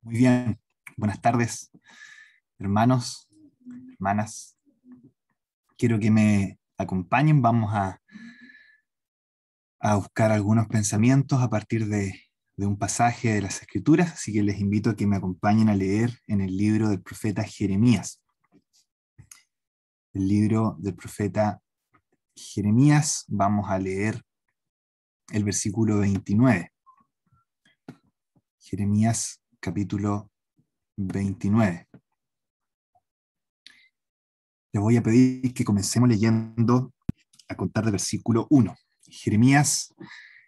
Muy bien, buenas tardes, hermanos, hermanas. Quiero que me acompañen. Vamos a buscar algunos pensamientos a partir de un pasaje de las Escrituras, así que les invito a que me acompañen a leer en el libro del profeta Jeremías. El libro del profeta Jeremías, vamos a leer el versículo 29. Jeremías capítulo 29. Les voy a pedir que comencemos leyendo a contar del versículo 1. Jeremías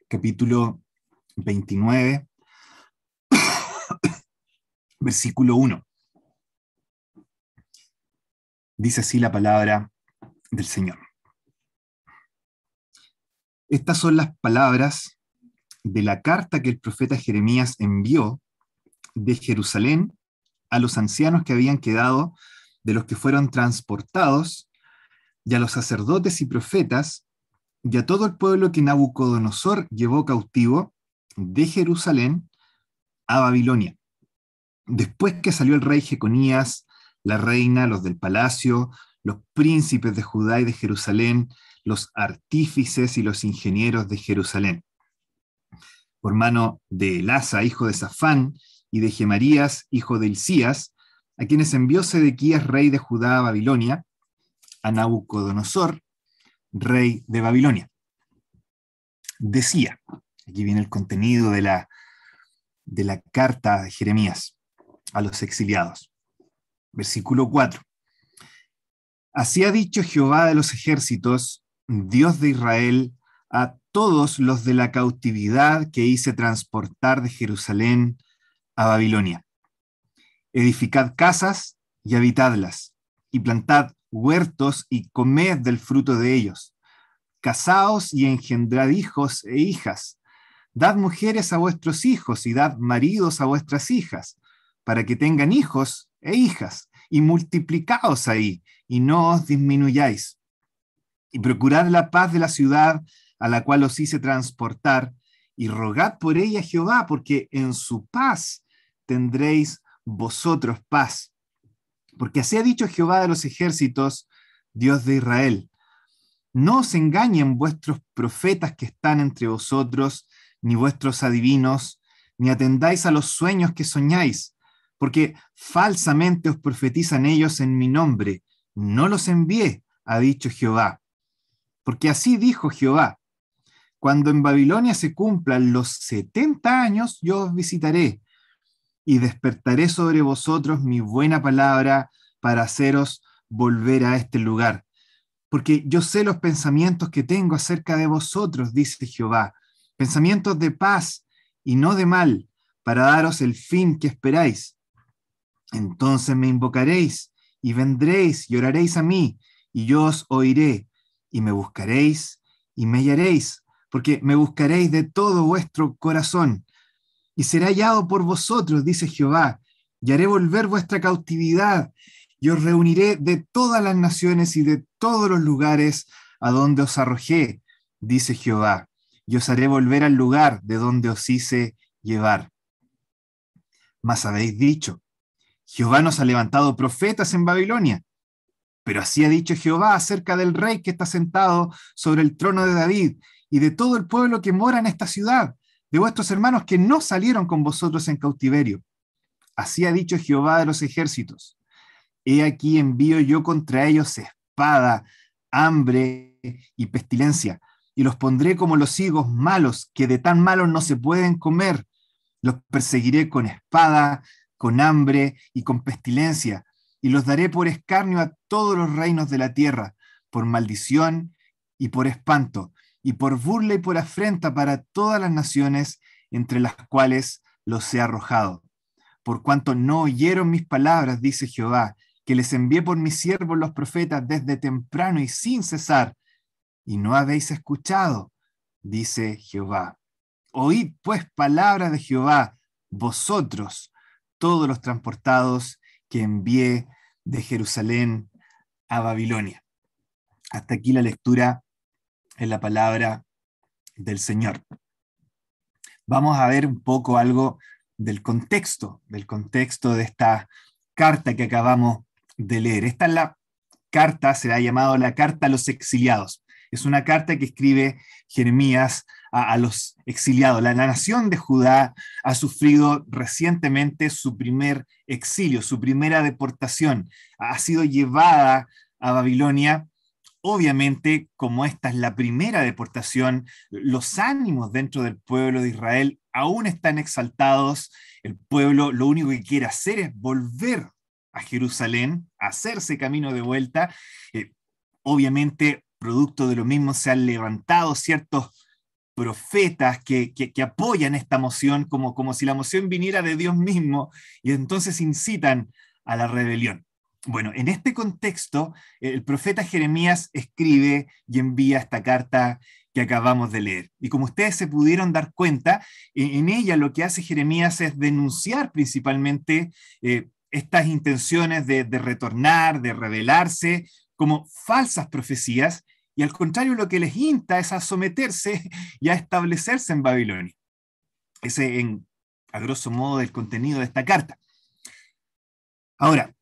capítulo 29, versículo 1. Dice así la palabra del Señor. Estas son las palabras de la carta que el profeta Jeremías envió de Jerusalén a los ancianos que habían quedado de los que fueron transportados, y a los sacerdotes y profetas, y a todo el pueblo que Nabucodonosor llevó cautivo de Jerusalén a Babilonia. Después que salió el rey Jeconías, la reina, los del palacio, los príncipes de Judá y de Jerusalén, los artífices y los ingenieros de Jerusalén, por mano de Elasa, hijo de Safán, y de Gemarías, hijo de Hilcías, a quienes envió Sedequías, rey de Judá, a Babilonia, a Nabucodonosor, rey de Babilonia. Decía, aquí viene el contenido de la carta de Jeremías a los exiliados. Versículo 4. Así ha dicho Jehová de los ejércitos, Dios de Israel, a todos los de la cautividad que hice transportar de Jerusalén a Babilonia. Edificad casas y habitadlas, y plantad huertos y comed del fruto de ellos. Casaos y engendrad hijos e hijas. Dad mujeres a vuestros hijos y dad maridos a vuestras hijas, para que tengan hijos e hijas, y multiplicaos ahí, y no os disminuyáis. Y procurad la paz de la ciudad a la cual os hice transportar, y rogad por ella a Jehová, porque en su paz tendréis vosotros paz. Porque así ha dicho Jehová de los ejércitos, Dios de Israel: no os engañen vuestros profetas que están entre vosotros, ni vuestros adivinos, ni atendáis a los sueños que soñáis, porque falsamente os profetizan ellos en mi nombre. No los envié, ha dicho Jehová. Porque así dijo Jehová: cuando en Babilonia se cumplan los 70 años, yo os visitaré, y despertaré sobre vosotros mi buena palabra para haceros volver a este lugar. Porque yo sé los pensamientos que tengo acerca de vosotros, dice Jehová, pensamientos de paz y no de mal, para daros el fin que esperáis. Entonces me invocaréis, y vendréis y oraréis a mí, y yo os oiré, y me buscaréis, y me hallaréis, porque me buscaréis de todo vuestro corazón. Y será hallado por vosotros, dice Jehová, y haré volver vuestra cautividad, y os reuniré de todas las naciones y de todos los lugares a donde os arrojé, dice Jehová, y os haré volver al lugar de donde os hice llevar. Mas habéis dicho: Jehová nos ha levantado profetas en Babilonia. Pero así ha dicho Jehová acerca del rey que está sentado sobre el trono de David, y de todo el pueblo que mora en esta ciudad, de vuestros hermanos que no salieron con vosotros en cautiverio. Así ha dicho Jehová de los ejércitos: he aquí envío yo contra ellos espada, hambre y pestilencia, y los pondré como los higos malos, que de tan malos no se pueden comer. Los perseguiré con espada, con hambre y con pestilencia, y los daré por escarnio a todos los reinos de la tierra, por maldición y por espanto, y por burla y por afrenta para todas las naciones entre las cuales los he arrojado. Por cuanto no oyeron mis palabras, dice Jehová, que les envié por mis siervos los profetas desde temprano y sin cesar, y no habéis escuchado, dice Jehová. Oíd pues palabra de Jehová, vosotros, todos los transportados que envié de Jerusalén a Babilonia. Hasta aquí la lectura en la palabra del Señor. Vamos a ver un poco algo del contexto de esta carta que acabamos de leer. Esta es la carta, se ha llamado la carta a los exiliados. Es una carta que escribe Jeremías a los exiliados. La nación de Judá ha sufrido recientemente su primer exilio, su primera deportación. Ha sido llevada a Babilonia. Obviamente, como esta es la primera deportación, los ánimos dentro del pueblo de Israel aún están exaltados. El pueblo lo único que quiere hacer es volver a Jerusalén, hacerse camino de vuelta. Obviamente, producto de lo mismo, se han levantado ciertos profetas que apoyan esta moción como si la moción viniera de Dios mismo y entonces incitan a la rebelión. Bueno, en este contexto, el profeta Jeremías escribe y envía esta carta que acabamos de leer. Y como ustedes se pudieron dar cuenta, en ella lo que hace Jeremías es denunciar principalmente estas intenciones de retornar, de rebelarse, como falsas profecías, y al contrario lo que les insta es a someterse y a establecerse en Babilonia. Ese, a grosso modo, el contenido de esta carta. Ahora,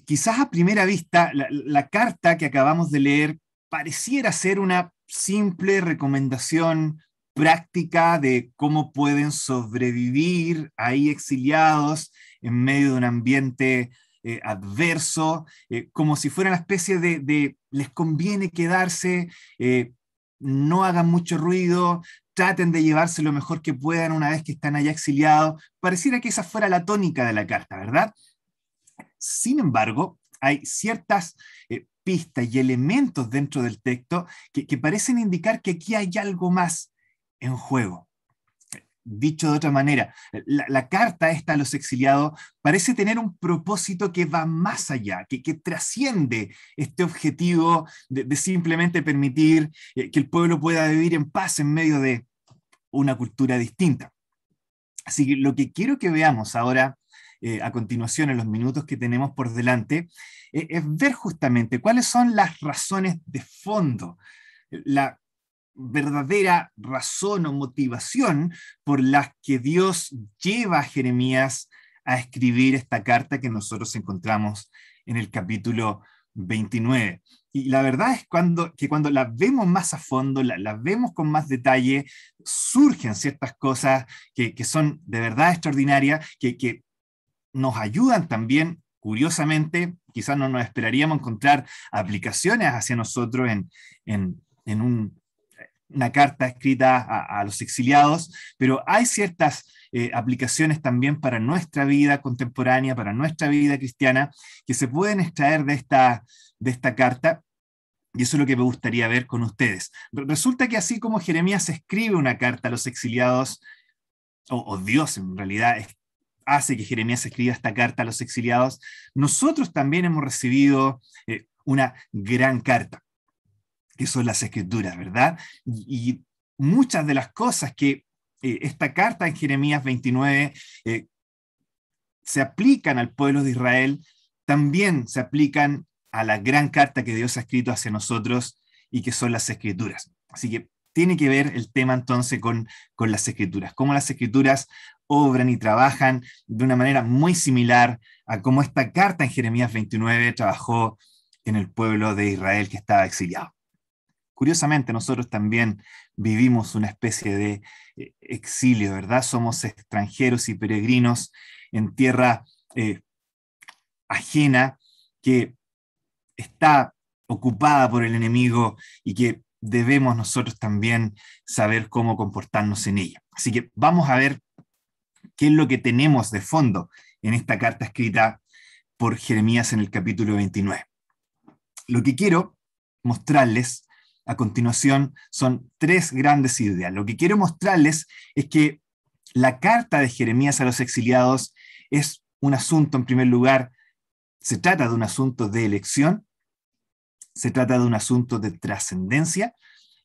quizás a primera vista, la carta que acabamos de leer pareciera ser una simple recomendación práctica de cómo pueden sobrevivir ahí exiliados en medio de un ambiente adverso, como si fuera una especie de les conviene quedarse, no hagan mucho ruido, traten de llevarse lo mejor que puedan una vez que están allá exiliados. Pareciera que esa fuera la tónica de la carta, ¿verdad? Sin embargo, hay ciertas pistas y elementos dentro del texto que parecen indicar que aquí hay algo más en juego. Dicho de otra manera, la carta esta a los exiliados parece tener un propósito que va más allá, que trasciende este objetivo de simplemente permitir que el pueblo pueda vivir en paz en medio de una cultura distinta. Así que lo que quiero que veamos ahora, a continuación, en los minutos que tenemos por delante, es ver justamente cuáles son las razones de fondo, la verdadera razón o motivación por las que Dios lleva a Jeremías a escribir esta carta que nosotros encontramos en el capítulo 29. Y la verdad es que cuando la vemos más a fondo, la vemos con más detalle, surgen ciertas cosas que son de verdad extraordinarias, que nos ayudan también, curiosamente, quizás no nos esperaríamos encontrar aplicaciones hacia nosotros en una carta escrita a los exiliados, pero hay ciertas aplicaciones también para nuestra vida contemporánea, para nuestra vida cristiana, que se pueden extraer de esta carta, y eso es lo que me gustaría ver con ustedes. Resulta que así como Jeremías escribe una carta a los exiliados, o Dios en realidad hace que Jeremías escriba esta carta a los exiliados, nosotros también hemos recibido una gran carta, que son las Escrituras, ¿verdad? Y muchas de las cosas que esta carta en Jeremías 29 se aplican al pueblo de Israel, también se aplican a la gran carta que Dios ha escrito hacia nosotros y que son las Escrituras. Así que tiene que ver el tema entonces con las Escrituras, cómo las Escrituras obran y trabajan de una manera muy similar a cómo esta carta en Jeremías 29 trabajó en el pueblo de Israel que estaba exiliado. Curiosamente, nosotros también vivimos una especie de exilio, ¿verdad? Somos extranjeros y peregrinos en tierra ajena que está ocupada por el enemigo y que debemos nosotros también saber cómo comportarnos en ella. Así que vamos a ver qué es lo que tenemos de fondo en esta carta escrita por Jeremías en el capítulo 29. Lo que quiero mostrarles a continuación son tres grandes ideas. Lo que quiero mostrarles es que la carta de Jeremías a los exiliados es un asunto, en primer lugar, se trata de un asunto de elección, se trata de un asunto de trascendencia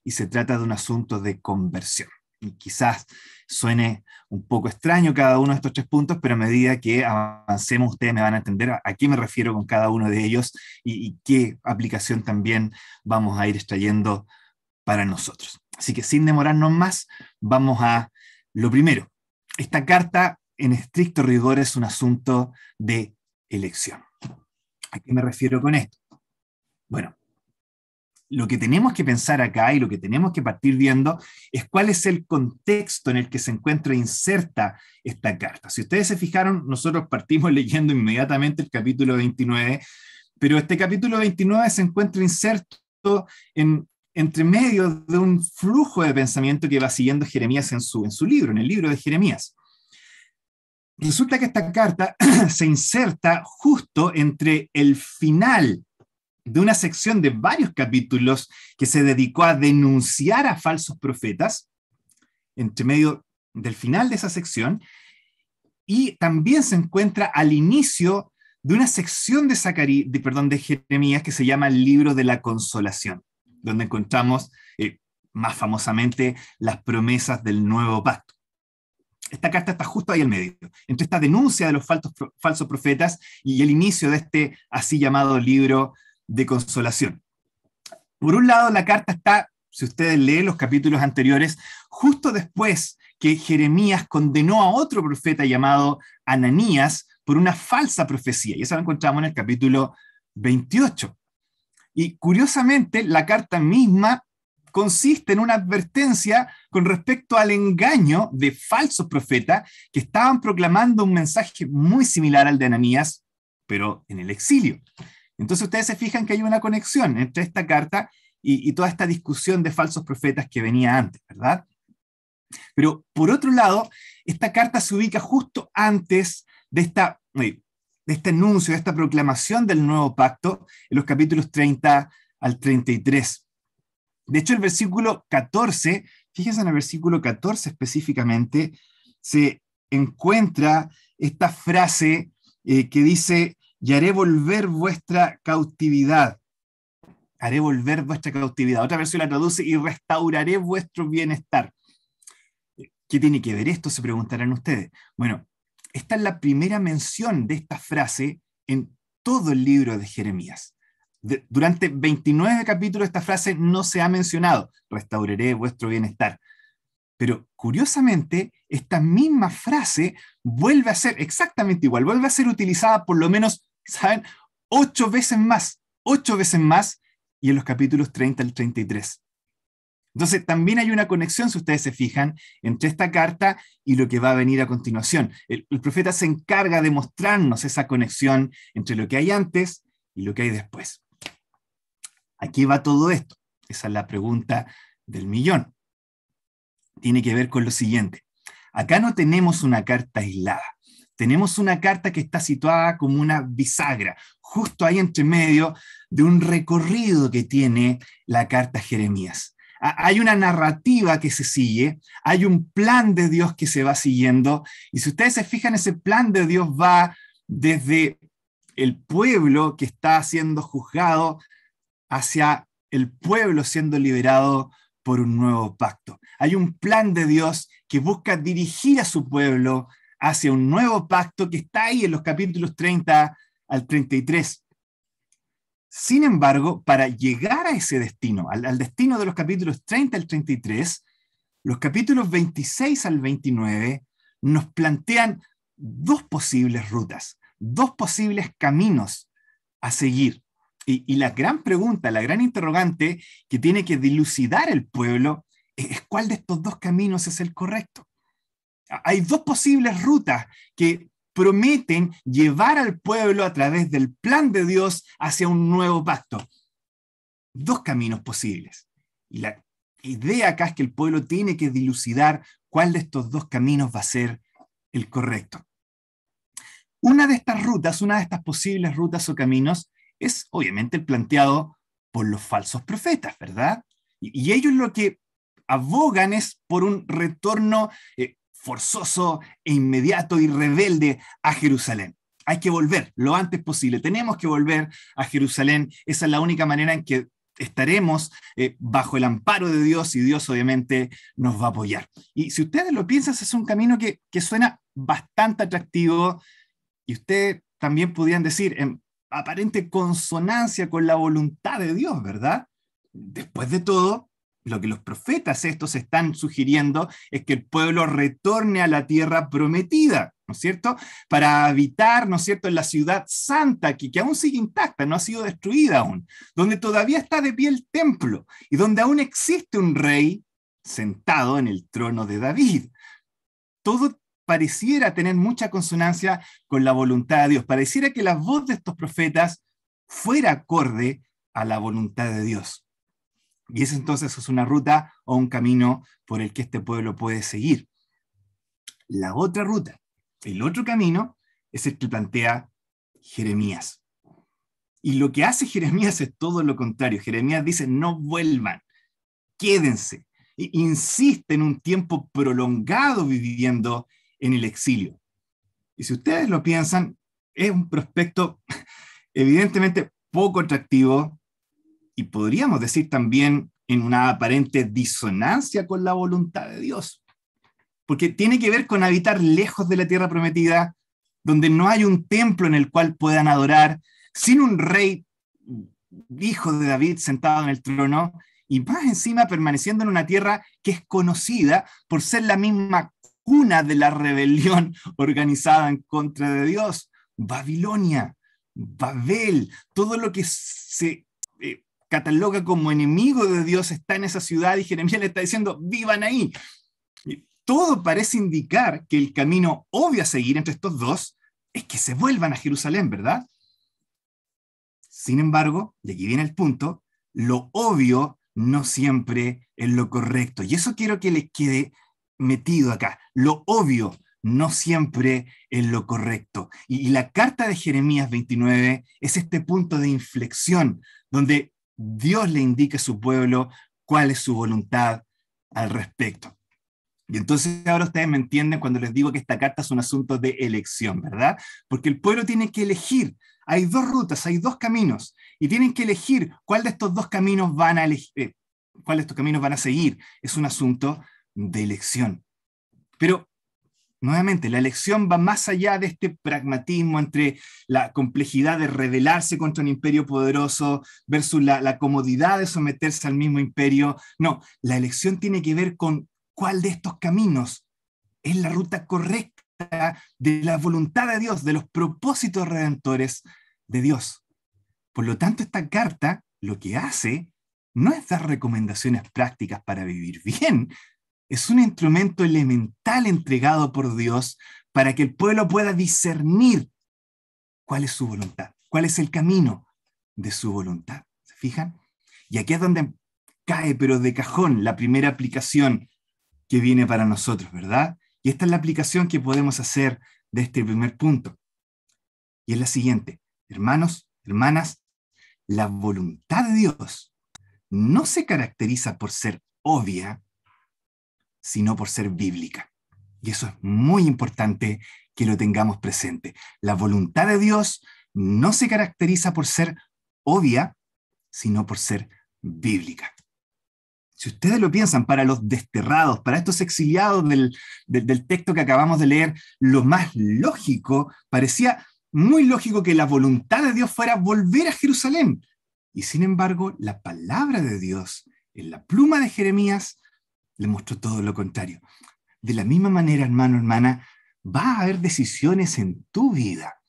y se trata de un asunto de conversión. Y quizás suene un poco extraño cada uno de estos tres puntos, pero a medida que avancemos ustedes me van a entender a qué me refiero con cada uno de ellos y qué aplicación también vamos a ir extrayendo para nosotros. Así que sin demorarnos más, vamos a lo primero. Esta carta en estricto rigor es un asunto de elección. ¿A qué me refiero con esto? Bueno, lo que tenemos que pensar acá y lo que tenemos que partir viendo es cuál es el contexto en el que se encuentra inserta esta carta. Si ustedes se fijaron, nosotros partimos leyendo inmediatamente el capítulo 29, pero este capítulo 29 se encuentra inserto entre medio de un flujo de pensamiento que va siguiendo Jeremías en su libro, en el libro de Jeremías. Resulta que esta carta se inserta justo entre el final de una sección de varios capítulos que se dedicó a denunciar a falsos profetas, entre medio del final de esa sección, y también se encuentra al inicio de una sección de Jeremías que se llama el libro de la consolación, donde encontramos más famosamente las promesas del nuevo pacto. Esta carta está justo ahí al medio, entre esta denuncia de los falsos profetas y el inicio de este así llamado libro de consolación. Por un lado, la carta está, si ustedes leen los capítulos anteriores, justo después que Jeremías condenó a otro profeta llamado Ananías por una falsa profecía, y eso lo encontramos en el capítulo 28. Y curiosamente, la carta misma consiste en una advertencia con respecto al engaño de falsos profetas que estaban proclamando un mensaje muy similar al de Ananías, pero en el exilio. Entonces ustedes se fijan que hay una conexión entre esta carta y toda esta discusión de falsos profetas que venía antes, ¿verdad? Pero por otro lado, esta carta se ubica justo antes de este anuncio, de esta proclamación del nuevo pacto, en los capítulos 30 al 33. De hecho, el versículo 14, fíjense en el versículo 14 específicamente, se encuentra esta frase que dice: y haré volver vuestra cautividad. Haré volver vuestra cautividad. Otra versión la traduce: y restauraré vuestro bienestar. ¿Qué tiene que ver esto? Se preguntarán ustedes. Bueno, esta es la primera mención de esta frase en todo el libro de Jeremías. Durante 29 capítulos esta frase no se ha mencionado: restauraré vuestro bienestar. Pero curiosamente, esta misma frase vuelve a ser exactamente igual, vuelve a ser utilizada por lo menos, ¿saben?, 8 veces más, y en los capítulos 30 al 33. Entonces, también hay una conexión, si ustedes se fijan, entre esta carta y lo que va a venir a continuación. El profeta se encarga de mostrarnos esa conexión entre lo que hay antes y lo que hay después. ¿A qué va todo esto? Esa es la pregunta del millón. Tiene que ver con lo siguiente. Acá no tenemos una carta aislada. Tenemos una carta que está situada como una bisagra, justo ahí entre medio de un recorrido que tiene la carta a Jeremías. Hay una narrativa que se sigue, hay un plan de Dios que se va siguiendo, y si ustedes se fijan, ese plan de Dios va desde el pueblo que está siendo juzgado hacia el pueblo siendo liberado por un nuevo pacto. Hay un plan de Dios que busca dirigir a su pueblo hacia un nuevo pacto que está ahí en los capítulos 30 al 33. Sin embargo, para llegar a ese destino, al destino de los capítulos 30 al 33, los capítulos 26 al 29 nos plantean dos posibles rutas, dos posibles caminos a seguir. Y la gran pregunta, la gran interrogante que tiene que dilucidar el pueblo es cuál de estos dos caminos es el correcto. Hay dos posibles rutas que prometen llevar al pueblo a través del plan de Dios hacia un nuevo pacto. Dos caminos posibles. Y la idea acá es que el pueblo tiene que dilucidar cuál de estos dos caminos va a ser el correcto. Una de estas rutas, una de estas posibles rutas o caminos, es obviamente el planteado por los falsos profetas, ¿verdad? Y ellos lo que abogan es por un retorno forzoso e inmediato y rebelde a Jerusalén. Hay que volver lo antes posible, tenemos que volver a Jerusalén, esa es la única manera en que estaremos bajo el amparo de Dios y Dios obviamente nos va a apoyar. Y si ustedes lo piensan, es un camino que suena bastante atractivo y ustedes también podrían decir en aparente consonancia con la voluntad de Dios, ¿verdad? Después de todo, lo que los profetas estos están sugiriendo es que el pueblo retorne a la tierra prometida, ¿no es cierto? Para habitar, ¿no es cierto?, en la ciudad santa, que aún sigue intacta, no ha sido destruida aún, donde todavía está de pie el templo y donde aún existe un rey sentado en el trono de David. Todo pareciera tener mucha consonancia con la voluntad de Dios. Pareciera que la voz de estos profetas fuera acorde a la voluntad de Dios. Y esa entonces es una ruta o un camino por el que este pueblo puede seguir. La otra ruta, el otro camino, es el que plantea Jeremías. Y lo que hace Jeremías es todo lo contrario. Jeremías dice, no vuelvan, quédense. E insiste en un tiempo prolongado viviendo en el exilio. Y si ustedes lo piensan, es un prospecto evidentemente poco atractivo y podríamos decir también en una aparente disonancia con la voluntad de Dios. Porque tiene que ver con habitar lejos de la tierra prometida, donde no hay un templo en el cual puedan adorar, sin un rey, hijo de David, sentado en el trono, y más encima permaneciendo en una tierra que es conocida por ser la misma cuna de la rebelión organizada en contra de Dios. Babilonia, Babel, todo lo que se cataloga como enemigo de Dios está en esa ciudad, y Jeremías le está diciendo, vivan ahí. Todo parece indicar que el camino obvio a seguir entre estos dos es que se vuelvan a Jerusalén, ¿verdad? Sin embargo, y aquí viene el punto, lo obvio no siempre es lo correcto. Y eso quiero que les quede metido acá. Lo obvio no siempre es lo correcto. Y la carta de Jeremías 29 es este punto de inflexión donde Dios le indica a su pueblo cuál es su voluntad al respecto. Y entonces ahora ustedes me entienden cuando les digo que esta carta es un asunto de elección, ¿verdad? Porque el pueblo tiene que elegir. Hay dos rutas, hay dos caminos, y tienen que elegir cuál de estos dos caminos van a elegir, cuál de estos caminos van a seguir. Es un asunto de elección. Pero, nuevamente, la elección va más allá de este pragmatismo entre la complejidad de rebelarse contra un imperio poderoso versus la comodidad de someterse al mismo imperio. No, la elección tiene que ver con cuál de estos caminos es la ruta correcta de la voluntad de Dios, de los propósitos redentores de Dios. Por lo tanto, esta carta lo que hace no es dar recomendaciones prácticas para vivir bien, es un instrumento elemental entregado por Dios para que el pueblo pueda discernir cuál es su voluntad, cuál es el camino de su voluntad. ¿Se fijan? Y aquí es donde cae, pero de cajón, la primera aplicación que viene para nosotros, ¿verdad? Y esta es la aplicación que podemos hacer de este primer punto. Y es la siguiente. Hermanos, hermanas, la voluntad de Dios no se caracteriza por ser obvia, sino por ser bíblica. Y eso es muy importante que lo tengamos presente. La voluntad de Dios no se caracteriza por ser obvia, sino por ser bíblica. Si ustedes lo piensan, para los desterrados, para estos exiliados del texto que acabamos de leer, lo más lógico, parecía muy lógico que la voluntad de Dios fuera volver a Jerusalén. Y sin embargo, la palabra de Dios en la pluma de Jeremías le mostró todo lo contrario. De la misma manera, hermano, hermana, va a haber decisiones en tu vida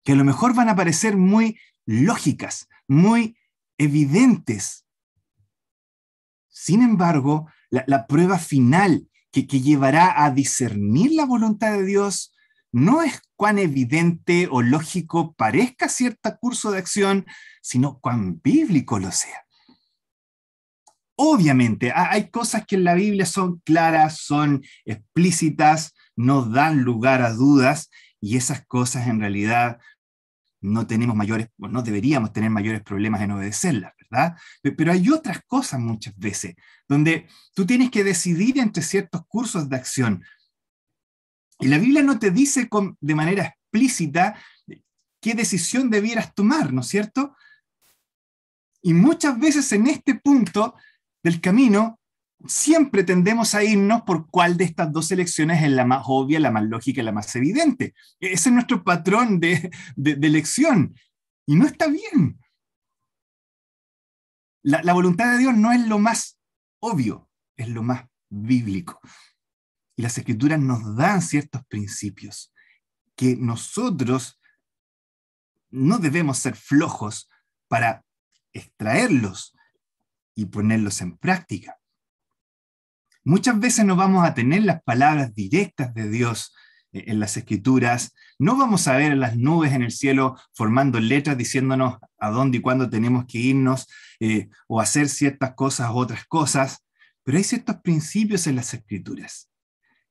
que a lo mejor van a parecer muy lógicas, muy evidentes. Sin embargo, la prueba final que llevará a discernir la voluntad de Dios no es cuán evidente o lógico parezca cierto curso de acción, sino cuán bíblico lo sea. Obviamente, hay cosas que en la Biblia son claras, son explícitas, no dan lugar a dudas, y esas cosas en realidad no tenemos mayores, o no deberíamos tener mayores problemas en obedecerlas, ¿verdad? Pero hay otras cosas muchas veces, donde tú tienes que decidir entre ciertos cursos de acción. Y la Biblia no te dice de manera explícita qué decisión debieras tomar, ¿no es cierto? Y muchas veces en este punto del camino, siempre tendemos a irnos por cuál de estas dos elecciones es la más obvia, la más lógica, la más evidente. Ese es nuestro patrón de elección. Y no está bien. La voluntad de Dios no es lo más obvio, es lo más bíblico. Y las Escrituras nos dan ciertos principios que nosotros no debemos ser flojos para extraerlos y ponerlos en práctica. Muchas veces no vamos a tener las palabras directas de Dios en las Escrituras, no vamos a ver las nubes en el cielo formando letras diciéndonos a dónde y cuándo tenemos que irnos o hacer ciertas cosas u otras cosas, pero hay ciertos principios en las Escrituras.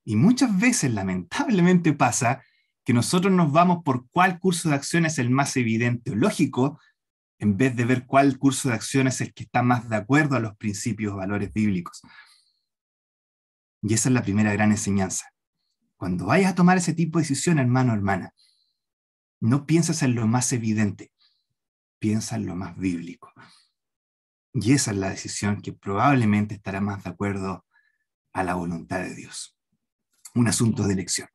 Y muchas veces, lamentablemente, pasa que nosotros nos vamos por cuál curso de acción es el más evidente o lógico, en vez de ver cuál curso de acción es el que está más de acuerdo a los principios o valores bíblicos. Y esa es la primera gran enseñanza. Cuando vayas a tomar ese tipo de decisión, hermano o hermana, no pienses en lo más evidente, piensa en lo más bíblico. Y esa es la decisión que probablemente estará más de acuerdo a la voluntad de Dios. Un asunto de elección.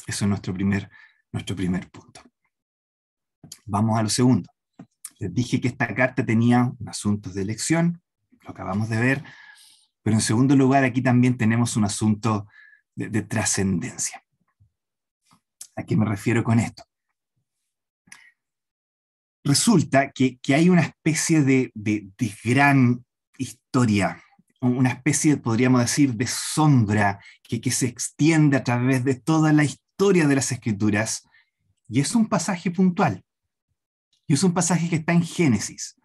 Eso es nuestro primer punto. Vamos a lo segundo. Les dije que esta carta tenía un asunto de elección, lo acabamos de ver, pero en segundo lugar aquí también tenemos un asunto de trascendencia. ¿A qué me refiero con esto? Resulta que hay una especie de gran historia, una especie, podríamos decir, de sombra que se extiende a través de toda la historia de las Escrituras, y es un pasaje puntual. Y es un pasaje que está en Génesis,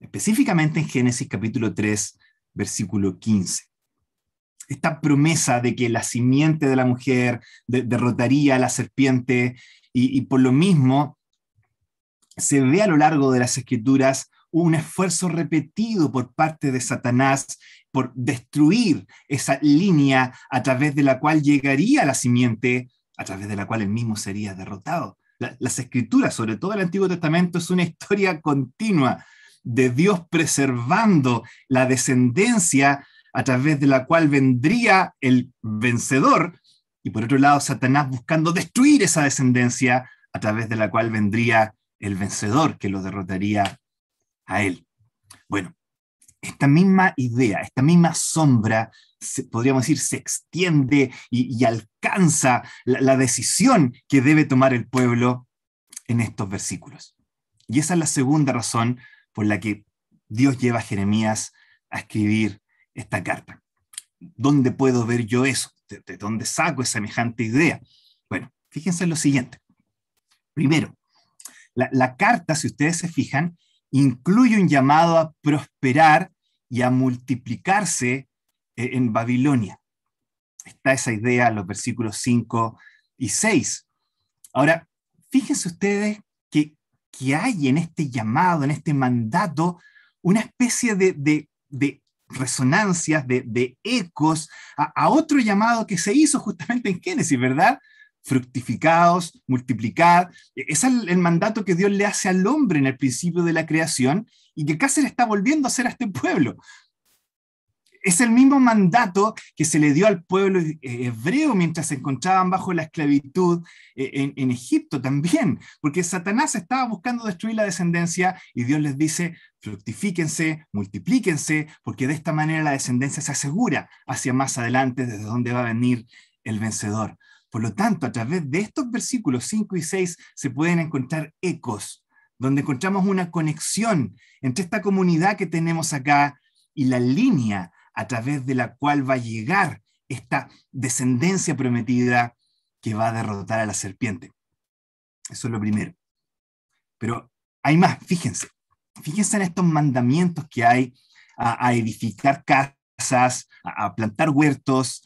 específicamente en Génesis capítulo 3, versículo 15. Esta promesa de que la simiente de la mujer derrotaría a la serpiente, y por lo mismo se ve a lo largo de las Escrituras un esfuerzo repetido por parte de Satanás por destruir esa línea a través de la cual llegaría la simiente, a través de la cual él mismo sería derrotado. Las Escrituras, sobre todo el Antiguo Testamento, es una historia continua de Dios preservando la descendencia a través de la cual vendría el vencedor, y por otro lado Satanás buscando destruir esa descendencia a través de la cual vendría el vencedor que lo derrotaría a él. Bueno, esta misma idea, esta misma sombra, podríamos decir, se extiende y alcanza la decisión que debe tomar el pueblo en estos versículos. Y esa es la segunda razón por la que Dios lleva a Jeremías a escribir esta carta. ¿Dónde puedo ver yo eso? ¿De dónde saco esa semejante idea? Bueno, fíjense en lo siguiente. Primero, la carta, si ustedes se fijan, incluye un llamado a prosperar y a multiplicarse en Babilonia. Está esa idea en los versículos 5 y 6. Ahora, fíjense ustedes que hay en este llamado, en este mandato, una especie de resonancias, de ecos a otro llamado que se hizo justamente en Génesis, ¿verdad? Fructificaos, multiplicad. Ese es el mandato que Dios le hace al hombre en el principio de la creación y que casi le está volviendo a hacer a este pueblo. Es el mismo mandato que se le dio al pueblo hebreo mientras se encontraban bajo la esclavitud en Egipto también, porque Satanás estaba buscando destruir la descendencia y Dios les dice, fructifíquense, multiplíquense, porque de esta manera la descendencia se asegura hacia más adelante desde donde va a venir el vencedor. Por lo tanto, a través de estos versículos 5 y 6 se pueden encontrar ecos, donde encontramos una conexión entre esta comunidad que tenemos acá y la línea a través de la cual va a llegar esta descendencia prometida que va a derrotar a la serpiente. Eso es lo primero. Pero hay más, fíjense en estos mandamientos que hay a edificar casas, a plantar huertos,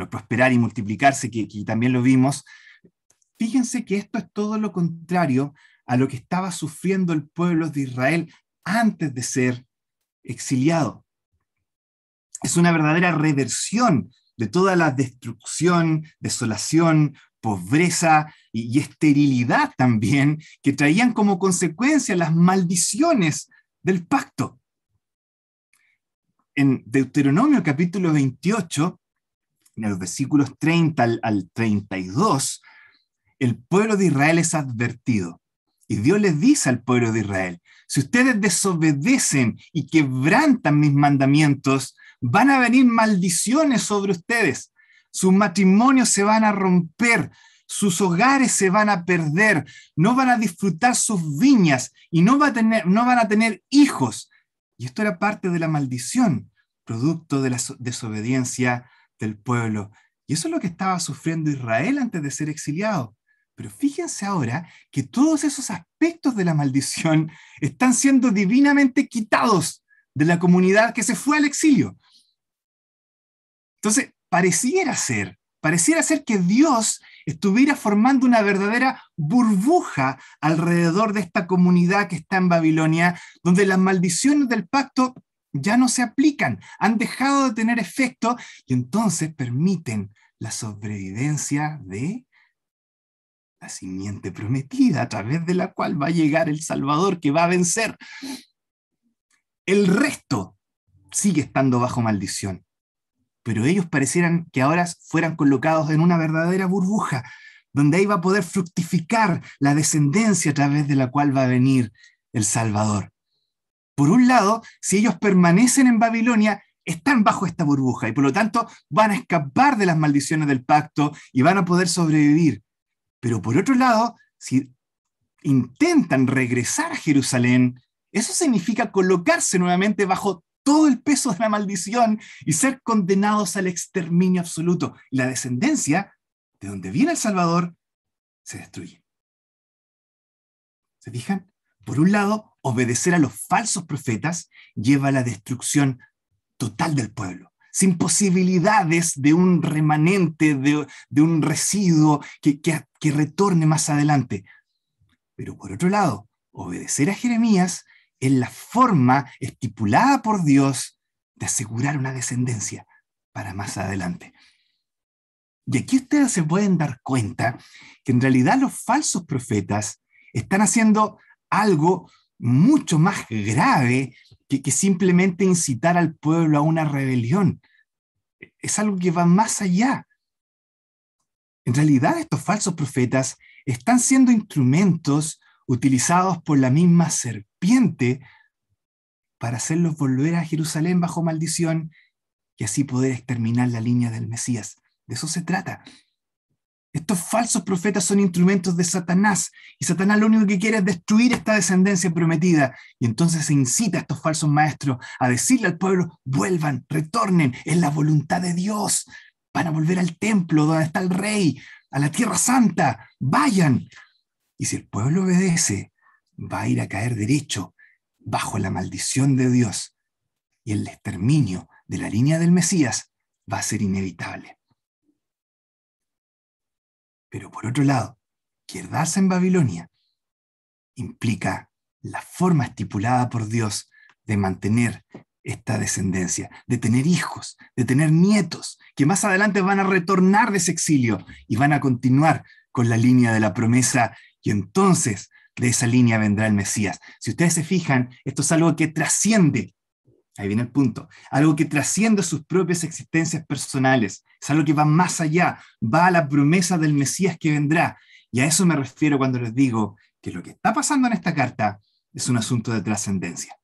prosperar y multiplicarse, que también lo vimos. Fíjense que esto es todo lo contrario a lo que estaba sufriendo el pueblo de Israel antes de ser exiliado. Es una verdadera reversión de toda la destrucción, desolación, pobreza y esterilidad también que traían como consecuencia las maldiciones del pacto. En Deuteronomio capítulo 28, en los versículos 30 al 32, el pueblo de Israel es advertido. Y Dios les dice al pueblo de Israel, si ustedes desobedecen y quebrantan mis mandamientos, van a venir maldiciones sobre ustedes, sus matrimonios se van a romper, sus hogares se van a perder, no van a disfrutar sus viñas y no van a tener hijos. Y esto era parte de la maldición, producto de la desobediencia del pueblo. Y eso es lo que estaba sufriendo Israel antes de ser exiliado. Pero fíjense ahora que todos esos aspectos de la maldición están siendo divinamente quitados de la comunidad que se fue al exilio. Entonces, pareciera ser que Dios estuviera formando una verdadera burbuja alrededor de esta comunidad que está en Babilonia, donde las maldiciones del pacto ya no se aplican, han dejado de tener efecto y entonces permiten la sobrevivencia de la simiente prometida a través de la cual va a llegar el Salvador que va a vencer. El resto sigue estando bajo maldición, pero ellos parecieran que ahora fueran colocados en una verdadera burbuja, donde ahí va a poder fructificar la descendencia a través de la cual va a venir el Salvador. Por un lado, si ellos permanecen en Babilonia, están bajo esta burbuja y por lo tanto van a escapar de las maldiciones del pacto y van a poder sobrevivir. Pero por otro lado, si intentan regresar a Jerusalén, eso significa colocarse nuevamente bajo todo el peso de la maldición y ser condenados al exterminio absoluto. Y la descendencia, de donde viene el Salvador, se destruye. ¿Se fijan? Por un lado, obedecer a los falsos profetas lleva a la destrucción total del pueblo, sin posibilidades de un remanente, de un residuo que retorne más adelante. Pero por otro lado, obedecer a Jeremías es la forma estipulada por Dios de asegurar una descendencia para más adelante. Y aquí ustedes se pueden dar cuenta que en realidad los falsos profetas están haciendo algo mucho más grave que simplemente incitar al pueblo a una rebelión. Es algo que va más allá. En realidad, estos falsos profetas están siendo instrumentos utilizados por la misma serpiente para hacerlos volver a Jerusalén bajo maldición y así poder exterminar la línea del Mesías. De eso se trata. Estos falsos profetas son instrumentos de Satanás, y Satanás lo único que quiere es destruir esta descendencia prometida, y entonces se incita a estos falsos maestros a decirle al pueblo: vuelvan, retornen, es la voluntad de Dios, van a volver al templo donde está el rey, a la tierra santa, vayan. Y si el pueblo obedece, va a ir a caer derecho bajo la maldición de Dios, y el exterminio de la línea del Mesías va a ser inevitable. Pero por otro lado, quedarse en Babilonia implica la forma estipulada por Dios de mantener esta descendencia, de tener hijos, de tener nietos, que más adelante van a retornar de ese exilio y van a continuar con la línea de la promesa, y entonces de esa línea vendrá el Mesías. Si ustedes se fijan, esto es algo que trasciende. Ahí viene el punto. Algo que trasciende sus propias existencias personales. Es algo que va más allá. Va a la promesa del Mesías que vendrá. Y a eso me refiero cuando les digo que lo que está pasando en esta carta es un asunto de trascendencia.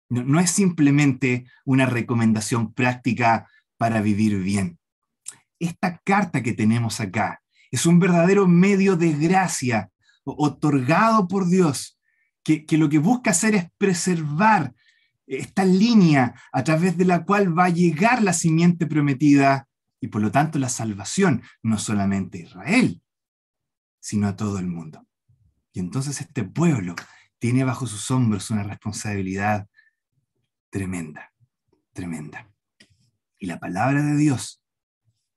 No es simplemente una recomendación práctica para vivir bien. Esta carta que tenemos acá es un verdadero medio de gracia otorgado por Dios, que lo que busca hacer es preservar esta línea a través de la cual va a llegar la simiente prometida y por lo tanto la salvación, no solamente a Israel, sino a todo el mundo. Y entonces este pueblo tiene bajo sus hombros una responsabilidad tremenda, tremenda. Y la palabra de Dios,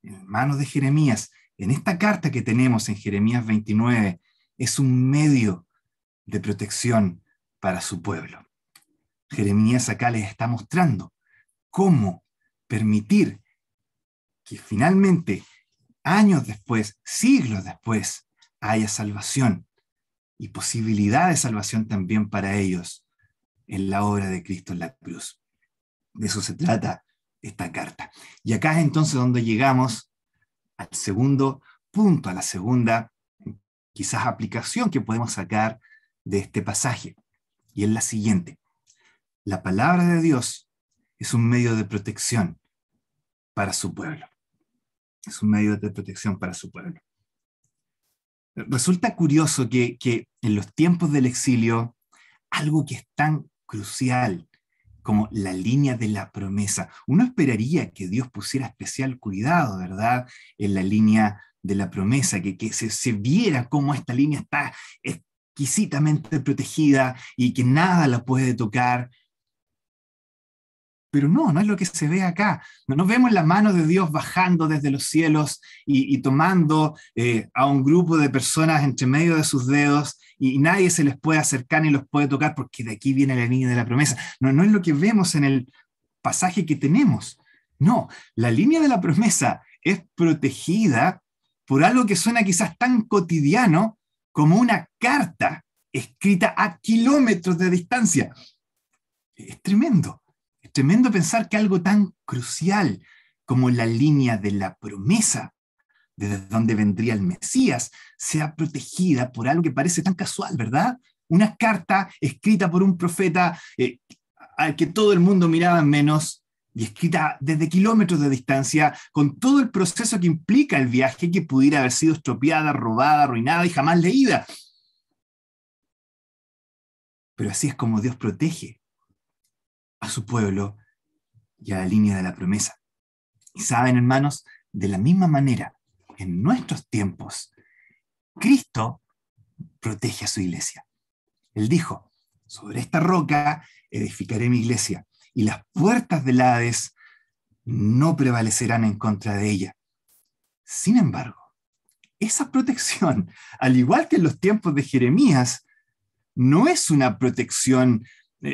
en manos de Jeremías, en esta carta que tenemos en Jeremías 29, es un medio de protección para su pueblo. Jeremías acá les está mostrando cómo permitir que finalmente, años después, siglos después, haya salvación y posibilidad de salvación también para ellos en la obra de Cristo en la cruz. De eso se trata esta carta. Y acá es entonces donde llegamos al segundo punto, a la segunda quizás aplicación que podemos sacar de este pasaje, y es la siguiente. La palabra de Dios es un medio de protección para su pueblo. Es un medio de protección para su pueblo. Resulta curioso que en los tiempos del exilio, algo que es tan crucial como la línea de la promesa, uno esperaría que Dios pusiera especial cuidado, ¿verdad?, en la línea de la promesa, que se viera cómo esta línea está exquisitamente protegida y que nada la puede tocar. Pero no es lo que se ve acá. No vemos la mano de Dios bajando desde los cielos y tomando a un grupo de personas entre medio de sus dedos y nadie se les puede acercar ni los puede tocar porque de aquí viene la línea de la promesa. No es lo que vemos en el pasaje que tenemos. No, la línea de la promesa es protegida por algo que suena quizás tan cotidiano como una carta escrita a kilómetros de distancia. Es tremendo. Es tremendo pensar que algo tan crucial como la línea de la promesa, desde donde vendría el Mesías, sea protegida por algo que parece tan casual, ¿verdad? Una carta escrita por un profeta al que todo el mundo miraba en menos y escrita desde kilómetros de distancia, con todo el proceso que implica el viaje, que pudiera haber sido estropeada, robada, arruinada y jamás leída. Pero así es como Dios protege a su pueblo y a la línea de la promesa. Y saben, hermanos, de la misma manera, en nuestros tiempos, Cristo protege a su iglesia. Él dijo, sobre esta roca edificaré mi iglesia, y las puertas del Hades no prevalecerán en contra de ella. Sin embargo, esa protección, al igual que en los tiempos de Jeremías, no es una protección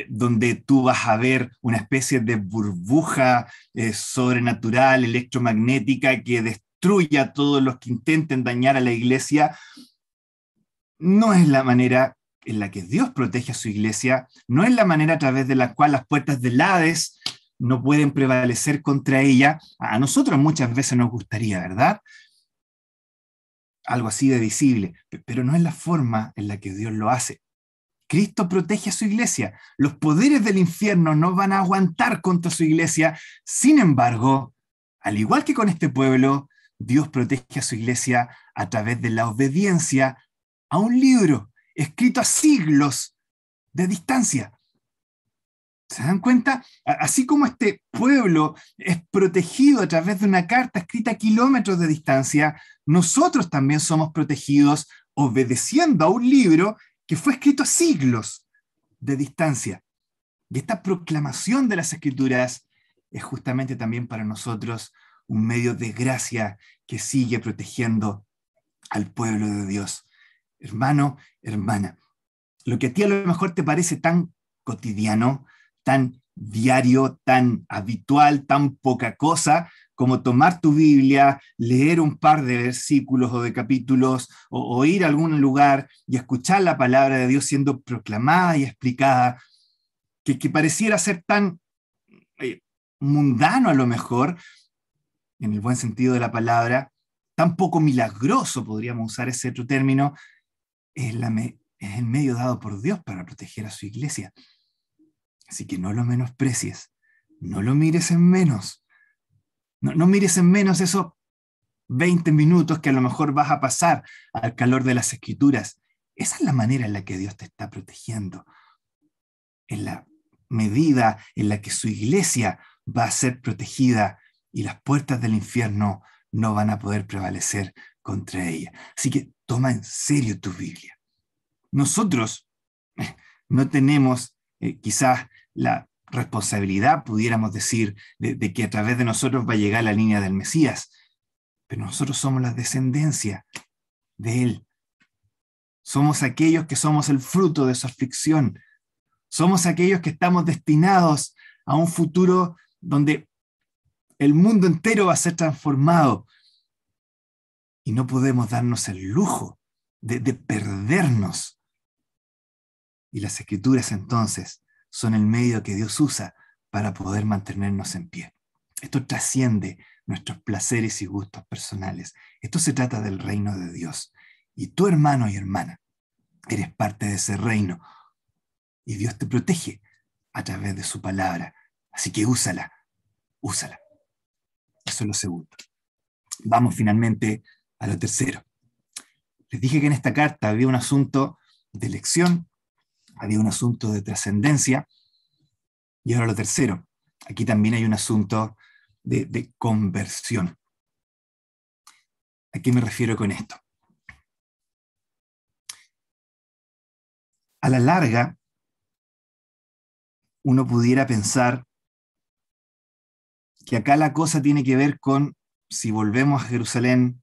donde tú vas a ver una especie de burbuja sobrenatural, electromagnética, que destruya a todos los que intenten dañar a la iglesia. No es la manera en la que Dios protege a su iglesia, no es la manera a través de la cual las puertas del Hades no pueden prevalecer contra ella. A nosotros muchas veces nos gustaría, ¿verdad?, algo así de visible, pero no es la forma en la que Dios lo hace. Cristo protege a su iglesia. Los poderes del infierno no van a aguantar contra su iglesia. Sin embargo, al igual que con este pueblo, Dios protege a su iglesia a través de la obediencia a un libro escrito a siglos de distancia. ¿Se dan cuenta? Así como este pueblo es protegido a través de una carta escrita a kilómetros de distancia, nosotros también somos protegidos obedeciendo a un libro que fue escrito a siglos de distancia. Y esta proclamación de las Escrituras es justamente también para nosotros un medio de gracia que sigue protegiendo al pueblo de Dios. Hermano, hermana, lo que a ti a lo mejor te parece tan cotidiano, tan diario, tan habitual, tan poca cosa, como tomar tu Biblia, leer un par de versículos o de capítulos, o ir a algún lugar y escuchar la palabra de Dios siendo proclamada y explicada, que pareciera ser tan mundano a lo mejor, en el buen sentido de la palabra, tan poco milagroso, podríamos usar ese otro término, es el medio dado por Dios para proteger a su iglesia. Así que no lo menosprecies, no lo mires en menos. No mires en menos esos 20 minutos que a lo mejor vas a pasar al calor de las Escrituras. Esa es la manera en la que Dios te está protegiendo. En la medida en la que su iglesia va a ser protegida y las puertas del infierno no van a poder prevalecer contra ella. Así que toma en serio tu Biblia. Nosotros no tenemos quizás la responsabilidad, pudiéramos decir, de que a través de nosotros va a llegar la línea del Mesías, pero nosotros somos la descendencia de Él. Somos aquellos que somos el fruto de su aflicción. Somos aquellos que estamos destinados a un futuro donde el mundo entero va a ser transformado. Y no podemos darnos el lujo de perdernos. Y las Escrituras entonces son el medio que Dios usa para poder mantenernos en pie. Esto trasciende nuestros placeres y gustos personales. Esto se trata del reino de Dios. Y tú, hermano y hermana, eres parte de ese reino. Y Dios te protege a través de su palabra. Así que úsala, úsala. Eso es lo segundo. Vamos finalmente a lo tercero. Les dije que en esta carta había un asunto de elección, había un asunto de trascendencia, y ahora lo tercero. Aquí también hay un asunto de conversión. ¿A qué me refiero con esto? A la larga, uno pudiera pensar que acá la cosa tiene que ver con si volvemos a Jerusalén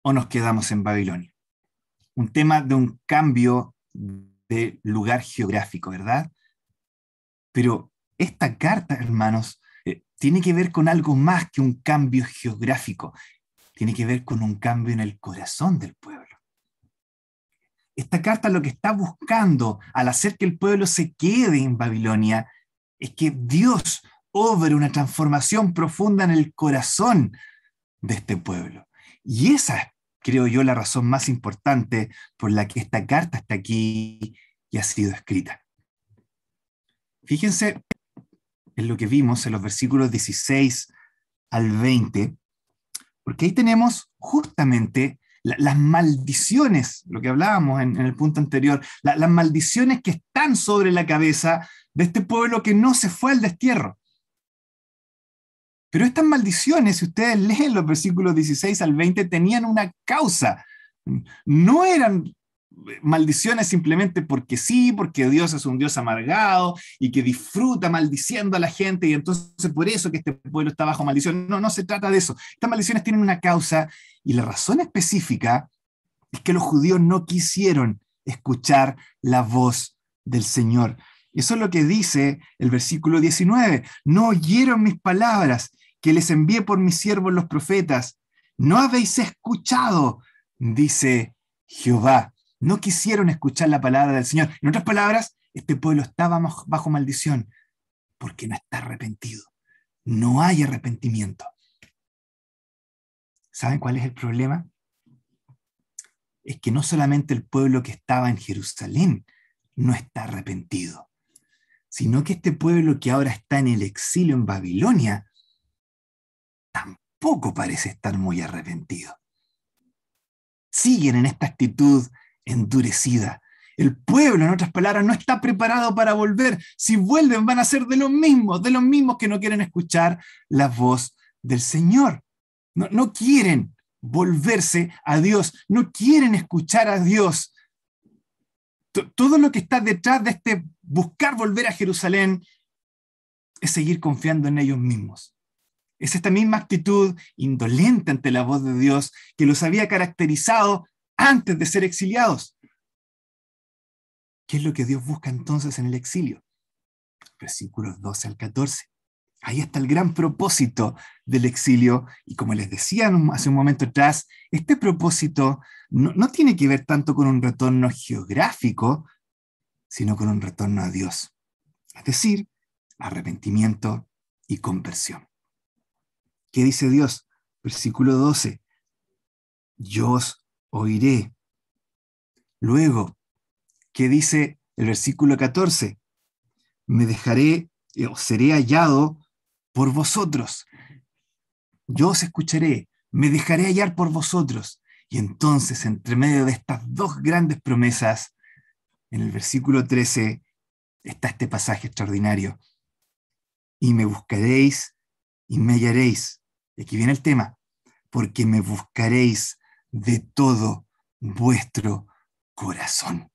o nos quedamos en Babilonia. Un tema de un cambio de lugar geográfico, ¿verdad? Pero esta carta, hermanos, tiene que ver con algo más que un cambio geográfico. Tiene que ver con un cambio en el corazón del pueblo. Esta carta lo que está buscando al hacer que el pueblo se quede en Babilonia es que Dios obre una transformación profunda en el corazón de este pueblo. Y esa es, creo yo, la razón más importante por la que esta carta está aquí y ha sido escrita. Fíjense en lo que vimos en los versículos 16 al 20, porque ahí tenemos justamente las maldiciones, lo que hablábamos en el punto anterior, las maldiciones que están sobre la cabeza de este pueblo que no se fue al destierro. Pero estas maldiciones, si ustedes leen los versículos 16 al 20, tenían una causa. No eran maldiciones simplemente porque sí, porque Dios es un Dios amargado y que disfruta maldiciendo a la gente y entonces por eso que este pueblo está bajo maldición. No, no se trata de eso. Estas maldiciones tienen una causa y la razón específica es que los judíos no quisieron escuchar la voz del Señor. Eso es lo que dice el versículo 19. No oyeron mis palabras que les envié por mis siervos los profetas. No habéis escuchado, dice Jehová. No quisieron escuchar la palabra del Señor. En otras palabras, este pueblo estaba bajo maldición porque no está arrepentido. No hay arrepentimiento. ¿Saben cuál es el problema? Es que no solamente el pueblo que estaba en Jerusalén no está arrepentido, sino que este pueblo que ahora está en el exilio en Babilonia tampoco parece estar muy arrepentido. Siguen en esta actitud endurecida. El pueblo, en otras palabras, no está preparado para volver. Si vuelven, van a ser de los mismos que no quieren escuchar la voz del Señor. No quieren volverse a Dios, no quieren escuchar a Dios. Todo lo que está detrás de este buscar volver a Jerusalén es seguir confiando en ellos mismos. Es esta misma actitud indolente ante la voz de Dios que los había caracterizado antes de ser exiliados. ¿Qué es lo que Dios busca entonces en el exilio? Versículos 12 al 14. Ahí está el gran propósito del exilio, y como les decía hace un momento atrás, este propósito no tiene que ver tanto con un retorno geográfico, sino con un retorno a Dios. Es decir, arrepentimiento y conversión. ¿Qué dice Dios? Versículo 12. Yo os oiré. Luego, ¿qué dice el versículo 14? Me dejaré, o seré hallado por vosotros. Yo os escucharé, me dejaré hallar por vosotros. Y entonces, entre medio de estas dos grandes promesas, en el versículo 13 está este pasaje extraordinario. Y me buscaréis y me hallaréis. Y aquí viene el tema. Porque me buscaréis de todo vuestro corazón.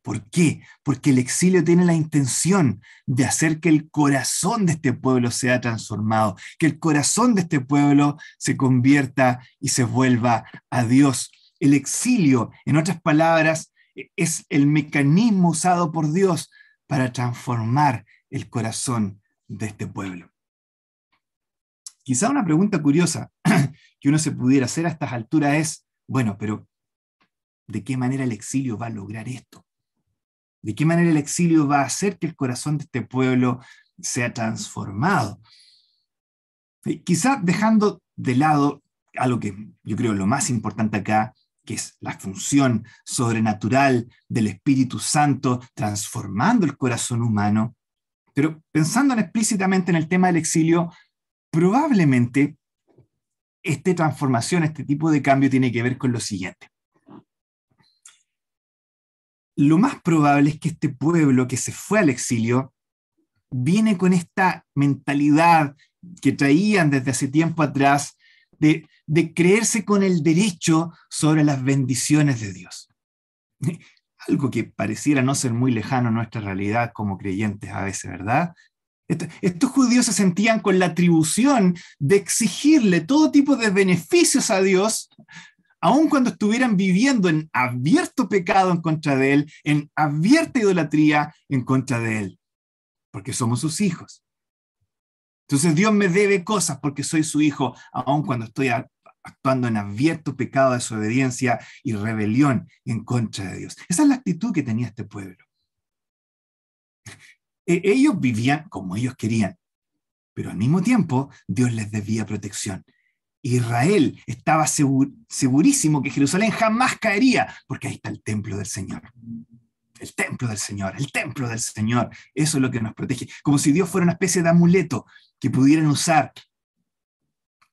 ¿Por qué? Porque el exilio tiene la intención de hacer que el corazón de este pueblo sea transformado, que el corazón de este pueblo se convierta y se vuelva a Dios. El exilio, en otras palabras, es el mecanismo usado por Dios para transformar el corazón de este pueblo. Quizá una pregunta curiosa que uno se pudiera hacer a estas alturas es, bueno, pero ¿de qué manera el exilio va a lograr esto? ¿De qué manera el exilio va a hacer que el corazón de este pueblo sea transformado? Quizá dejando de lado algo que yo creo lo más importante acá, que es la función sobrenatural del Espíritu Santo transformando el corazón humano, Pero pensando explícitamente en el tema del exilio, probablemente esta transformación, este tipo de cambio tiene que ver con lo siguiente. Lo más probable es que este pueblo que se fue al exilio viene con esta mentalidad que traían desde hace tiempo atrás de creerse con el derecho sobre las bendiciones de Dios. Algo que pareciera no ser muy lejano a nuestra realidad como creyentes a veces, ¿verdad? Estos judíos se sentían con la atribución de exigirle todo tipo de beneficios a Dios, aun cuando estuvieran viviendo en abierto pecado en contra de Él, en abierta idolatría en contra de Él, porque somos sus hijos. Entonces Dios me debe cosas porque soy su hijo, aun cuando estoy actuando en abierto pecado de desobediencia y rebelión en contra de Dios. Esa es la actitud que tenía este pueblo. Ellos vivían como ellos querían, pero al mismo tiempo Dios les debía protección. Israel estaba segurísimo que Jerusalén jamás caería, porque ahí está el templo del Señor. El templo del Señor, el templo del Señor. Eso es lo que nos protege. Como si Dios fuera una especie de amuleto que pudieran usar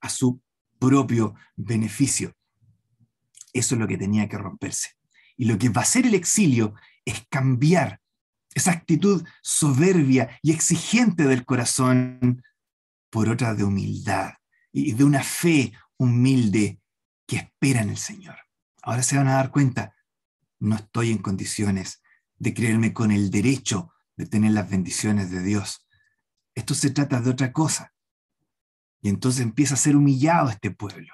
a su propio beneficio. Eso es lo que tenía que romperse. Y lo que va a hacer el exilio es cambiar esa actitud soberbia y exigente del corazón por otra de humildad y de una fe humilde que espera en el Señor. Ahora se van a dar cuenta, no estoy en condiciones de creerme con el derecho de tener las bendiciones de Dios. Esto se trata de otra cosa. Y entonces empieza a ser humillado este pueblo.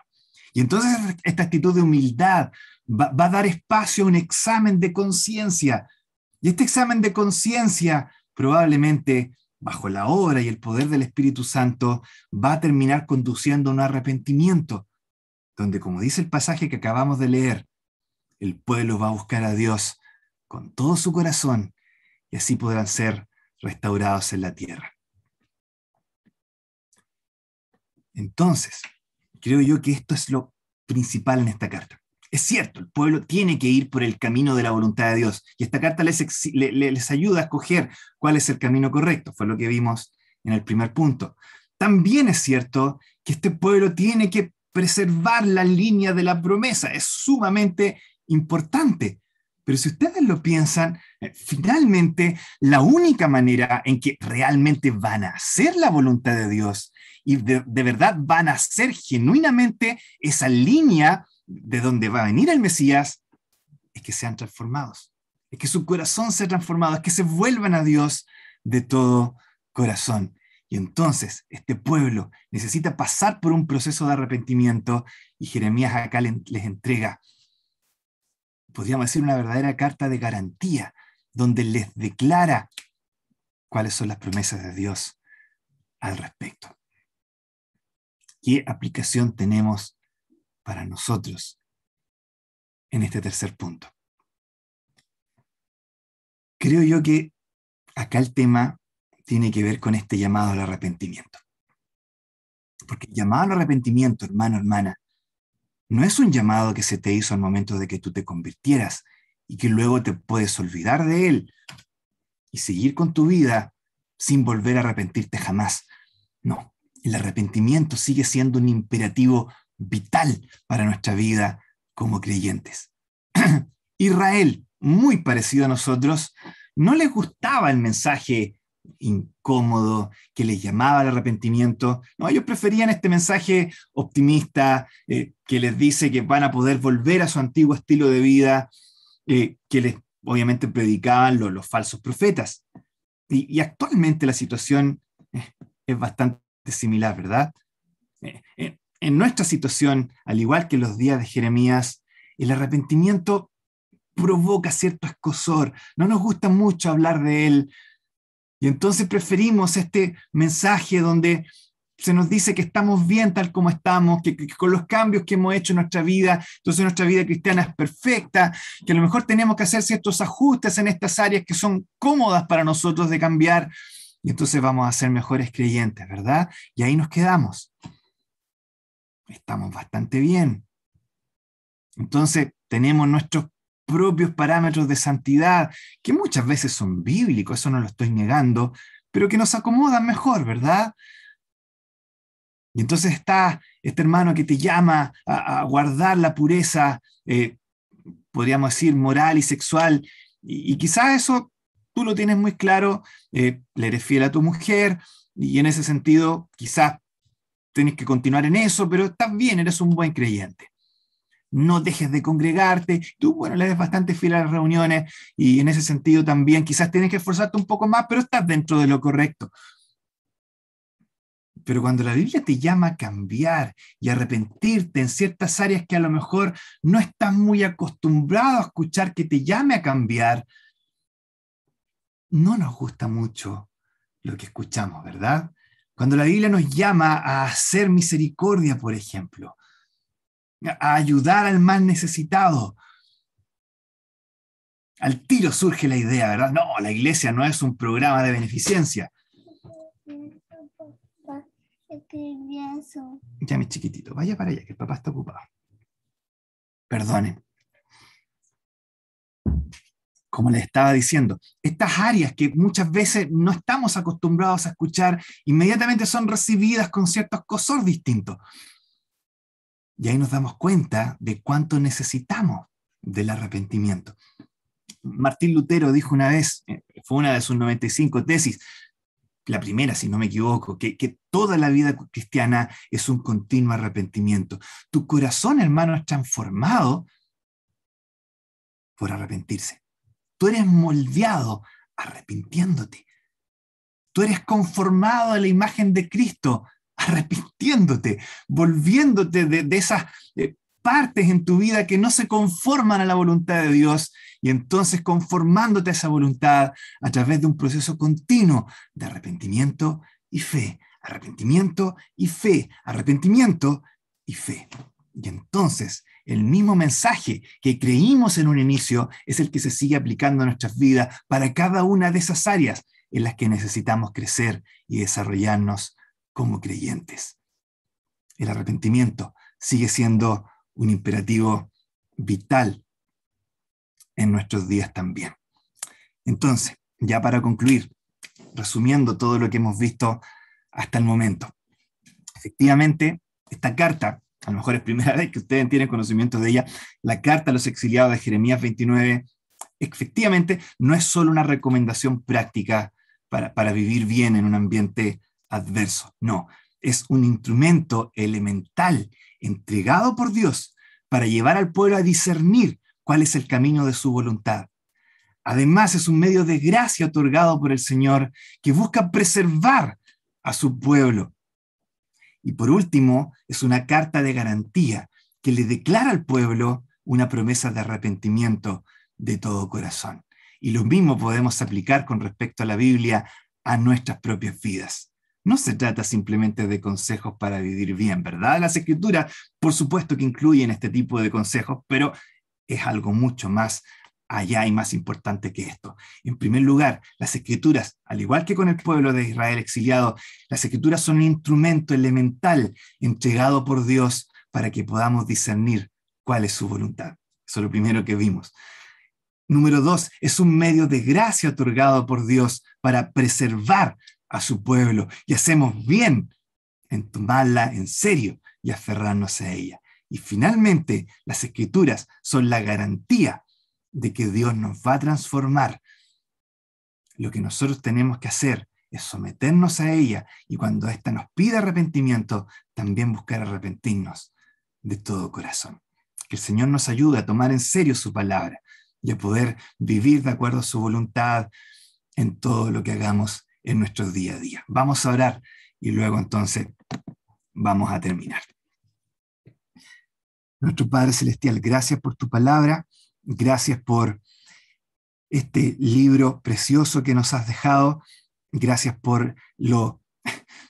Y entonces esta actitud de humildad va a dar espacio a un examen de conciencia. Y este examen de conciencia probablemente bajo la obra y el poder del Espíritu Santo, va a terminar conduciendo a un arrepentimiento, donde, como dice el pasaje que acabamos de leer, el pueblo va a buscar a Dios con todo su corazón y así podrán ser restaurados en la tierra. Entonces, creo yo que esto es lo principal en esta carta. Es cierto, el pueblo tiene que ir por el camino de la voluntad de Dios, y esta carta les ayuda a escoger cuál es el camino correcto, fue lo que vimos en el primer punto. También es cierto que este pueblo tiene que preservar la línea de la promesa, es sumamente importante. Pero si ustedes lo piensan, finalmente la única manera en que realmente van a hacer la voluntad de Dios y de verdad van a hacer genuinamente esa línea de donde va a venir el Mesías, es que sean transformados, es que su corazón sea transformado, es que se vuelvan a Dios de todo corazón. Y entonces este pueblo necesita pasar por un proceso de arrepentimiento y Jeremías acá les entrega, podríamos decir, una verdadera carta de garantía, donde les declara cuáles son las promesas de Dios al respecto. ¿Qué aplicación tenemos para nosotros en este tercer punto? Creo yo que acá el tema tiene que ver con este llamado al arrepentimiento. Porque el llamado al arrepentimiento, hermano, hermana, no es un llamado que se te hizo al momento de que tú te convirtieras y que luego te puedes olvidar de él y seguir con tu vida sin volver a arrepentirte jamás. No, el arrepentimiento sigue siendo un imperativo vital para nuestra vida como creyentes. Israel, muy parecido a nosotros, no les gustaba el mensaje incómodo que les llamaba al arrepentimiento. No, ellos preferían este mensaje optimista que les dice que van a poder volver a su antiguo estilo de vida, que les obviamente predicaban los falsos profetas. Y actualmente la situación es bastante similar, ¿verdad? En nuestra situación, al igual que en los días de Jeremías, el arrepentimiento provoca cierto escozor, no nos gusta mucho hablar de él, y entonces preferimos este mensaje donde se nos dice que estamos bien tal como estamos, que con los cambios que hemos hecho en nuestra vida, entonces nuestra vida cristiana es perfecta, que a lo mejor tenemos que hacer ciertos ajustes en estas áreas que son cómodas para nosotros de cambiar, y entonces vamos a ser mejores creyentes, ¿verdad? Y ahí nos quedamos. Estamos bastante bien. Entonces tenemos nuestros propios parámetros de santidad, que muchas veces son bíblicos, eso no lo estoy negando, pero que nos acomodan mejor, ¿verdad? Y entonces está este hermano que te llama a guardar la pureza, podríamos decir, moral y sexual, y quizás eso tú lo tienes muy claro, le eres fiel a tu mujer, y en ese sentido quizás tienes que continuar en eso, pero estás bien, eres un buen creyente. No dejes de congregarte, tú, bueno, le eres bastante fiel a las reuniones, y en ese sentido también quizás tienes que esforzarte un poco más, pero estás dentro de lo correcto. Pero cuando la Biblia te llama a cambiar y a arrepentirte en ciertas áreas que a lo mejor no estás muy acostumbrado a escuchar que te llame a cambiar, no nos gusta mucho lo que escuchamos, ¿verdad? Cuando la Biblia nos llama a hacer misericordia, por ejemplo, a ayudar al más necesitado, al tiro surge la idea, ¿verdad? No, la iglesia no es un programa de beneficencia. Ya, mi chiquitito, vaya para allá, que el papá está ocupado. Perdone. Como les estaba diciendo, estas áreas que muchas veces no estamos acostumbrados a escuchar, inmediatamente son recibidas con ciertos cosor distintos. Y ahí nos damos cuenta de cuánto necesitamos del arrepentimiento. Martín Lutero dijo una vez, fue una de sus 95 tesis, la primera, si no me equivoco, que toda la vida cristiana es un continuo arrepentimiento. Tu corazón, hermano, es transformado por arrepentirse. Tú eres moldeado arrepintiéndote. Tú eres conformado a la imagen de Cristo arrepintiéndote, volviéndote de esas partes en tu vida que no se conforman a la voluntad de Dios, y entonces conformándote a esa voluntad a través de un proceso continuo de arrepentimiento y fe, arrepentimiento y fe, arrepentimiento y fe. Y entonces el mismo mensaje que creímos en un inicio es el que se sigue aplicando a nuestras vidas para cada una de esas áreas en las que necesitamos crecer y desarrollarnos como creyentes. El arrepentimiento sigue siendo un imperativo vital en nuestros días también. Entonces, ya para concluir, resumiendo todo lo que hemos visto hasta el momento, efectivamente, esta carta, a lo mejor es primera vez que ustedes tienen conocimiento de ella, la carta a los exiliados de Jeremías 29, efectivamente no es solo una recomendación práctica para vivir bien en un ambiente adverso, no, es un instrumento elemental entregado por Dios para llevar al pueblo a discernir cuál es el camino de su voluntad. Además, es un medio de gracia otorgado por el Señor que busca preservar a su pueblo. Y por último, es una carta de garantía que le declara al pueblo una promesa de arrepentimiento de todo corazón. Y lo mismo podemos aplicar con respecto a la Biblia a nuestras propias vidas. No se trata simplemente de consejos para vivir bien, ¿verdad? Las Escrituras, por supuesto que incluyen este tipo de consejos, pero es algo mucho más allá y más importante que esto. En primer lugar, las Escrituras, al igual que con el pueblo de Israel exiliado, las Escrituras son un instrumento elemental entregado por Dios para que podamos discernir cuál es su voluntad. Eso es lo primero que vimos. Número 2, es un medio de gracia otorgado por Dios para preservar a su pueblo, y hacemos bien en tomarla en serio y aferrarnos a ella. Y finalmente, las Escrituras son la garantía de que Dios nos va a transformar. Lo que nosotros tenemos que hacer es someternos a ella, y cuando ésta nos pide arrepentimiento, también buscar arrepentirnos de todo corazón. Que el Señor nos ayude a tomar en serio su palabra y a poder vivir de acuerdo a su voluntad en todo lo que hagamos en nuestro día a día. Vamos a orar y luego entonces vamos a terminar. Nuestro Padre Celestial, gracias por tu palabra, gracias por este libro precioso que nos has dejado, gracias por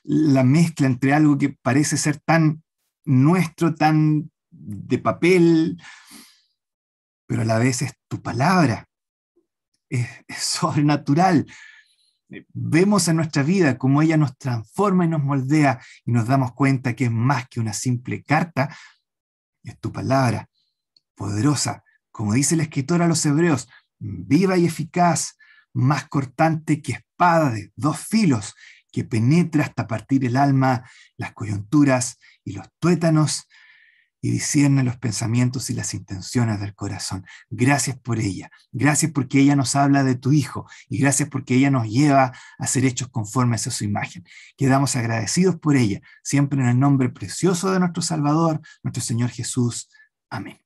la mezcla entre algo que parece ser tan nuestro, tan de papel, pero a la vez es tu palabra, es sobrenatural. Vemos en nuestra vida cómo ella nos transforma y nos moldea, y nos damos cuenta que es más que una simple carta, es tu palabra, poderosa, como dice el escritor a los Hebreos, viva y eficaz, más cortante que espada de dos filos, que penetra hasta partir el alma, las coyunturas y los tuétanos, y discierne los pensamientos y las intenciones del corazón. Gracias por ella. Gracias porque ella nos habla de tu Hijo, y gracias porque ella nos lleva a ser hechos conformes a su imagen. Quedamos agradecidos por ella, siempre en el nombre precioso de nuestro Salvador, nuestro Señor Jesús. Amén.